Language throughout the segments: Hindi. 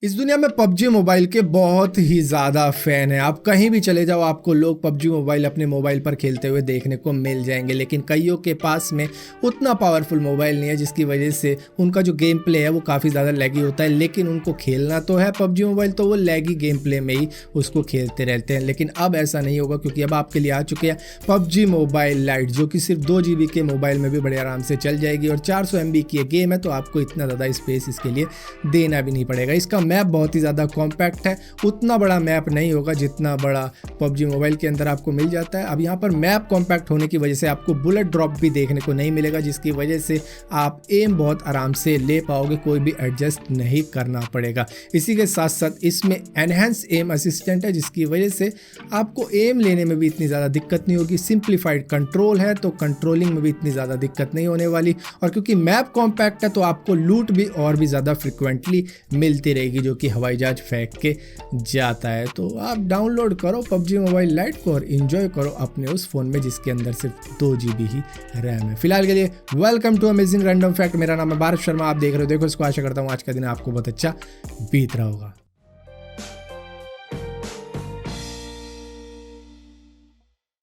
इस दुनिया में पबजी मोबाइल के बहुत ही ज़्यादा फ़ैन हैं। आप कहीं भी चले जाओ, आपको लोग पबजी मोबाइल अपने मोबाइल पर खेलते हुए देखने को मिल जाएंगे। लेकिन कईयों के पास में उतना पावरफुल मोबाइल नहीं है, जिसकी वजह से उनका जो गेम प्ले है वो काफ़ी ज़्यादा लैगी होता है। लेकिन उनको खेलना तो है पबजी मोबाइल, तो वो लैगी गेम प्ले में ही उसको खेलते रहते हैं। लेकिन अब ऐसा नहीं होगा, क्योंकि अब आपके लिए आ चुके हैं पबजी मोबाइल लाइट, जो कि सिर्फ 2 GB के मोबाइल में भी बड़े आराम से चल जाएगी। और 400 MB की गेम है, तो आपको इतना ज़्यादा स्पेस इसके लिए देना भी नहीं पड़ेगा। इसका मैप बहुत ही ज़्यादा कॉम्पैक्ट है, उतना बड़ा मैप नहीं होगा जितना बड़ा पबजी मोबाइल के अंदर आपको मिल जाता है। अब यहाँ पर मैप कॉम्पैक्ट होने की वजह से आपको बुलेट ड्रॉप भी देखने को नहीं मिलेगा, जिसकी वजह से आप एम बहुत आराम से ले पाओगे, कोई भी एडजस्ट नहीं करना पड़ेगा। इसी के साथ साथ इसमें एनहेंस एम असिस्टेंट है, जिसकी वजह से आपको एम लेने में भी इतनी ज़्यादा दिक्कत नहीं होगी। सिंप्लीफाइड कंट्रोल है, तो कंट्रोलिंग में भी इतनी ज़्यादा दिक्कत नहीं होने वाली। और क्योंकि मैप कॉम्पैक्ट है, तो आपको लूट भी और भी ज़्यादा फ्रिक्वेंटली मिलती रहेगी, जो कि हवाई जहाज फेंक के जाता है। तो आप डाउनलोड करो पबजी मोबाइल लाइट को और एंजॉय करो अपने उस फोन में, जिसके अंदर सिर्फ 2 GB ही रैम है। फिलहाल के लिए welcome to amazing random fact. मेरा नाम है भारत शर्मा, आप देख रहे हो देखो इसको। आशा करता हूँ आज का दिन आपको बहुत अच्छा बीत रहा होगा।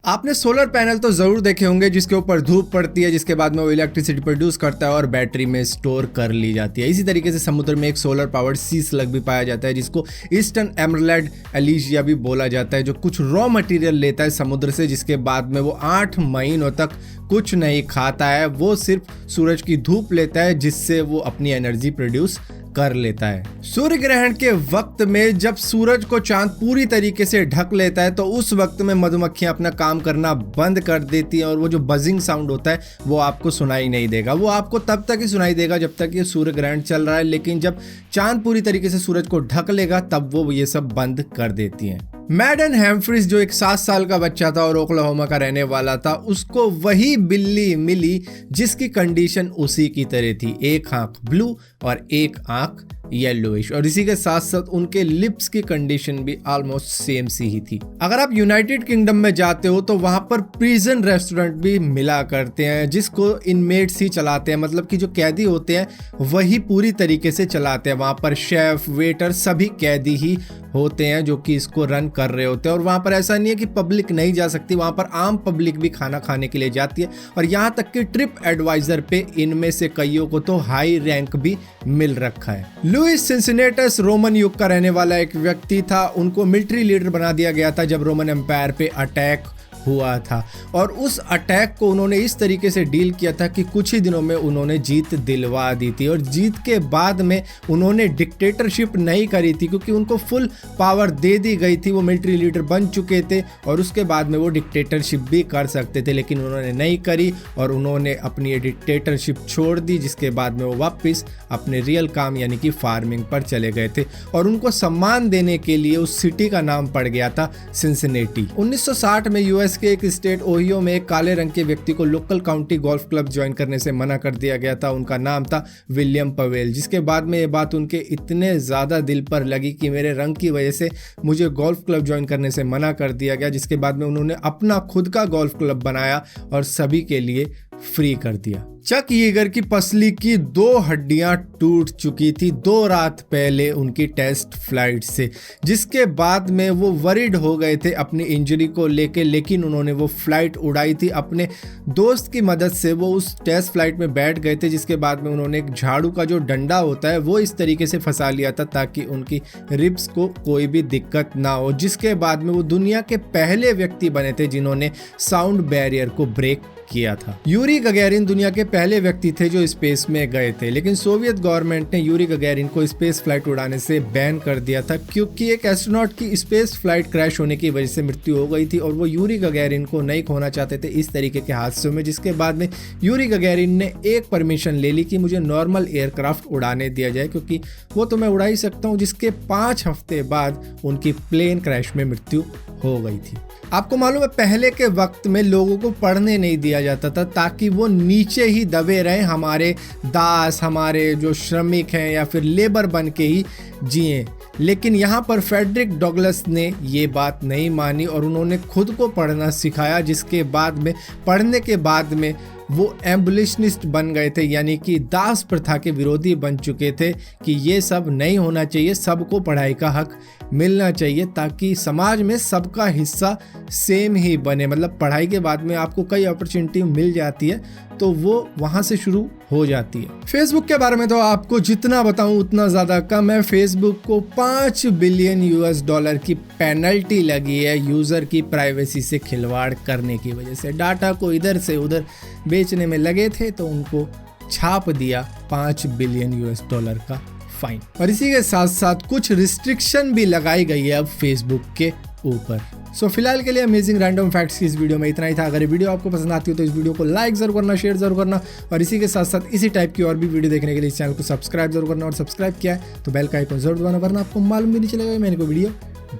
आपने सोलर पैनल तो ज़रूर देखे होंगे, जिसके ऊपर धूप पड़ती है, जिसके बाद में वो इलेक्ट्रिसिटी प्रोड्यूस करता है और बैटरी में स्टोर कर ली जाती है। इसी तरीके से समुद्र में एक सोलर पावर्ड सी स्लग भी पाया जाता है, जिसको ईस्टर्न एमरल्ड एलिजिया भी बोला जाता है, जो कुछ रॉ मटेरियल लेता है समुद्र से, जिसके बाद में वो 8 महीनों तक कुछ नहीं खाता है। वो सिर्फ सूरज की धूप लेता है, जिससे वो अपनी एनर्जी प्रोड्यूस कर लेता है। सूर्य ग्रहण के वक्त में जब सूरज को चांद पूरी तरीके से ढक लेता है, तो उस वक्त में मधुमक्खियां अपना काम करना बंद कर देती हैं, और वो जो बजिंग साउंड होता है वो आपको सुनाई नहीं देगा। वो आपको तब तक ही सुनाई देगा जब तक ये सूर्य ग्रहण चल रहा है, लेकिन जब चांद पूरी तरीके से सूरज को ढक लेगा तब वो ये सब बंद कर देती हैं। मैडन हैम्फ्रीज, जो एक 7 साल का बच्चा था और ओक्लाहोमा का रहने वाला था, उसको वही बिल्ली मिली जिसकी कंडीशन उसी की तरह थी, एक आंख ब्लू और एक आंख येलोइश। और इसी के साथ साथ उनके लिप्स की कंडीशन भी ऑलमोस्ट सेम सी ही थी। अगर आप यूनाइटेड किंगडम में जाते हो तो वहां पर प्रिजन रेस्टोरेंट भी मिला करते हैं, जिसको इनमेट्स ही चलाते हैं, मतलब कि जो कैदी होते हैं वही पूरी तरीके से चलाते हैं। वहां पर शेफ, वेटर सभी कैदी ही होते हैं जो कि इसको रन कर रहे होते हैं। और वहां पर ऐसा नहीं है कि पब्लिक नहीं जा सकती, वहां पर आम पब्लिक भी खाना खाने के लिए जाती है। और यहाँ तक कि ट्रिप एडवाइजर पे इनमें से कईयों को तो हाई रैंक भी मिल रखा है। लुइस सिंसिनेटस रोमन युग का रहने वाला एक व्यक्ति था। उनको मिलिट्री लीडर बना दिया गया था जब रोमन एम्पायर पे अटैक हुआ था, और उस अटैक को उन्होंने इस तरीके से डील किया था कि कुछ ही दिनों में उन्होंने जीत दिलवा दी थी। और जीत के बाद में उन्होंने डिक्टेटरशिप नहीं करी थी, क्योंकि उनको फुल पावर दे दी गई थी, वो मिलिट्री लीडर बन चुके थे और उसके बाद में वो डिक्टेटरशिप भी कर सकते थे, लेकिन उन्होंने नहीं करी और उन्होंने अपनी ये डिक्टेटरशिप छोड़ दी। जिसके बाद में वो वापस अपने रियल काम यानी कि फार्मिंग पर चले गए थे, और उनको सम्मान देने के लिए उस सिटी का नाम पड़ गया था सिंसिनेटी। 1960 में यूएस के एक स्टेट ओहियो में एक काले रंग के व्यक्ति को local county golf club join करने से मना कर दिया गया था। उनका नाम था विलियम पवेल। जिसके बाद में ये बात उनके इतने ज़्यादा दिल पर लगी कि मेरे रंग की वजह से मुझे गोल्फ क्लब ज्वाइन करने से मना कर दिया गया। जिसके बाद में उन्होंने अपना खुद का गोल्फ क्लब बनाया और सभी के लिए फ्री कर दिया। चक यीगर की पसली की 2 हड्डियां टूट चुकी थी 2 रात पहले उनकी टेस्ट फ्लाइट से, जिसके बाद में वो वरीड हो गए थे अपनी इंजरी को लेके। लेकिन उन्होंने वो फ्लाइट उड़ाई थी अपने दोस्त की मदद से। वो उस टेस्ट फ्लाइट में बैठ गए थे, जिसके बाद में उन्होंने एक झाड़ू का जो डंडा होता है वो इस तरीके से फंसा लिया था ताकि उनकी रिब्स को कोई भी दिक्कत ना हो। जिसके बाद में वो दुनिया के पहले व्यक्ति बने थे जिन्होंने साउंड बैरियर को ब्रेक किया था। यूरी गगैरिन दुनिया के पहले व्यक्ति थे जो स्पेस में गए थे, लेकिन सोवियत गवर्नमेंट ने यूरी गगैरिन को स्पेस फ्लाइट उड़ाने से बैन कर दिया था, क्योंकि एक एस्ट्रोनॉट की स्पेस फ्लाइट क्रैश होने की वजह से मृत्यु हो गई थी और वो यूरी गगैरिन को नहीं खोना चाहते थे इस तरीके के हादसों में। जिसके बाद में यूरी गगैरिन ने एक परमिशन ले ली कि मुझे नॉर्मल एयरक्राफ्ट उड़ाने दिया जाए, क्योंकि वो तो मैं उड़ा ही सकता हूँ। जिसके 5 हफ्ते बाद उनकी प्लेन क्रैश में मृत्यु हो गई थी। आपको मालूम है पहले के वक्त में लोगों को पढ़ने नहीं दिया जाता था ताकि वो नीचे ही दबे रहें, हमारे दास, हमारे जो श्रमिक हैं या फिर लेबर बन के ही जिएं। लेकिन यहाँ पर फ्रेडरिक डगलस ने ये बात नहीं मानी और उन्होंने खुद को पढ़ना सिखाया, जिसके बाद में पढ़ने के बाद में वो एब्लिशनिस्ट बन गए थे, यानी कि दास प्रथा के विरोधी बन चुके थे कि ये सब नहीं होना चाहिए, सबको पढ़ाई का हक मिलना चाहिए ताकि समाज में सबका हिस्सा सेम ही बने। मतलब पढ़ाई के बाद में आपको कई अपॉर्चुनिटी मिल जाती है तो वो वहाँ से शुरू हो जाती है। फेसबुक के बारे में तो आपको जितना बताऊं उतना ज़्यादा कम है। फेसबुक को $5 बिलियन की पेनल्टी लगी है यूज़र की प्राइवेसी से खिलवाड़ करने की वजह से। डाटा को इधर से उधर बेचने में लगे थे तो उनको छाप दिया $5 बिलियन का फाइन। और इसी के साथ साथ कुछ रिस्ट्रिक्शन भी लगाई गई है अब फेसबुक के ऊपर। सो फिलहाल के लिए अमेजिंग रैंडम फैक्ट्स की इस वीडियो में इतना ही था। अगर ये वीडियो आपको पसंद आती हो तो इस वीडियो को लाइक जरूर करना, शेयर जरूर करना और इसी के साथ साथ इसी टाइप की और भी वीडियो देखने के लिए इस चैनल को सब्सक्राइब जरूर करना और सब्सक्राइब किया है तो बेल का आइकन जरूर दबाना, वरना आपको मालूम भी नहीं चलेगा मैंने कोई वीडियो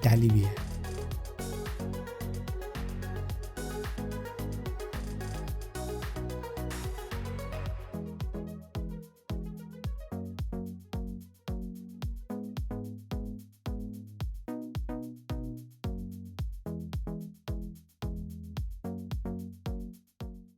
डाली भी है।